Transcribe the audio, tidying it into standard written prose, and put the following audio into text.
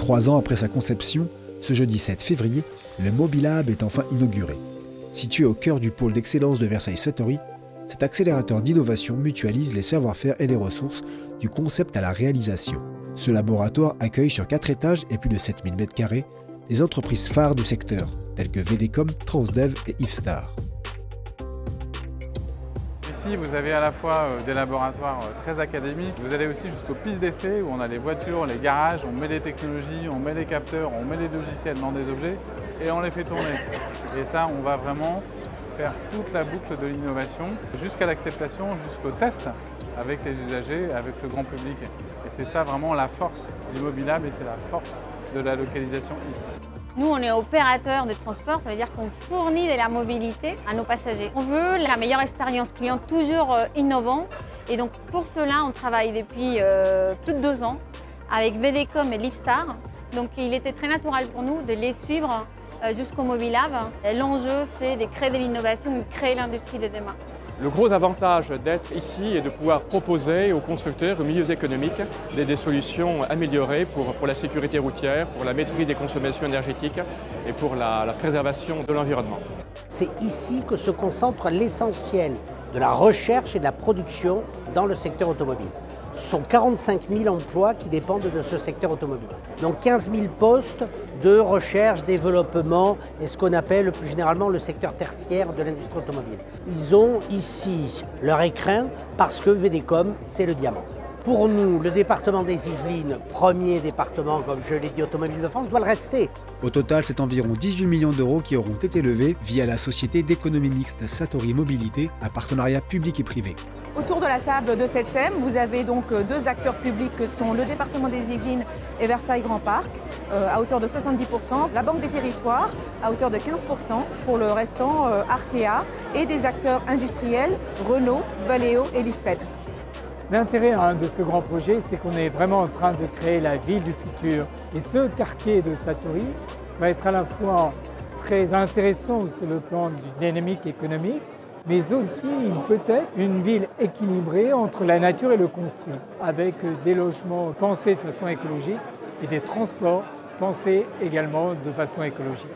3 ans après sa conception, ce jeudi 7 février, le Mobilab est enfin inauguré. Situé au cœur du pôle d'excellence de Versailles Satori, cet accélérateur d'innovation mutualise les savoir-faire et les ressources du concept à la réalisation. Ce laboratoire accueille sur 4 étages et plus de 7000 m² des entreprises phares du secteur, telles que VDCom, Transdev et Ifstar. Ici, vous avez à la fois des laboratoires très académiques, vous allez aussi jusqu'aux pistes d'essai où on a les voitures, les garages, on met les technologies, on met les capteurs, on met les logiciels dans des objets et on les fait tourner. Et ça, on va vraiment faire toute la boucle de l'innovation jusqu'à l'acceptation, jusqu'au test avec les usagers, avec le grand public. Et c'est ça vraiment la force du Mobilab et c'est la force de la localisation ici. Nous, on est opérateur de transport, ça veut dire qu'on fournit de la mobilité à nos passagers. On veut la meilleure expérience client, toujours innovant. Et donc pour cela, on travaille depuis plus de 2 ans avec VDCom et Ifstar. Donc il était très naturel pour nous de les suivre jusqu'au Mobilab. L'enjeu, c'est de créer de l'innovation, de créer l'industrie de demain. Le gros avantage d'être ici est de pouvoir proposer aux constructeurs, aux milieux économiques, des solutions améliorées pour la sécurité routière, pour la maîtrise des consommations énergétiques et pour la préservation de l'environnement. C'est ici que se concentre l'essentiel de la recherche et de la production dans le secteur automobile. Ce sont 45 000 emplois qui dépendent de ce secteur automobile. Donc 15 000 postes de recherche, développement et ce qu'on appelle plus généralement le secteur tertiaire de l'industrie automobile. Ils ont ici leur écrin parce que VDCom, c'est le diamant. Pour nous, le département des Yvelines, premier département, comme je l'ai dit, automobile de France, doit le rester. Au total, c'est environ 18 millions d'euros qui auront été levés via la société d'économie mixte Satori Mobilité, un partenariat public et privé. Autour de la table de cette SEM, vous avez donc 2 acteurs publics que sont le département des Yvelines et Versailles Grand Parc, à hauteur de 70%, la Banque des Territoires à hauteur de 15%, pour le restant Arkea, et des acteurs industriels, Renault, Valeo et Lifped. L'intérêt de ce grand projet, c'est qu'on est vraiment en train de créer la ville du futur. Et ce quartier de Satori va être à la fois très intéressant sur le plan d'une dynamique économique, mais aussi peut-être une ville équilibrée entre la nature et le construit, avec des logements pensés de façon écologique et des transports pensés également de façon écologique.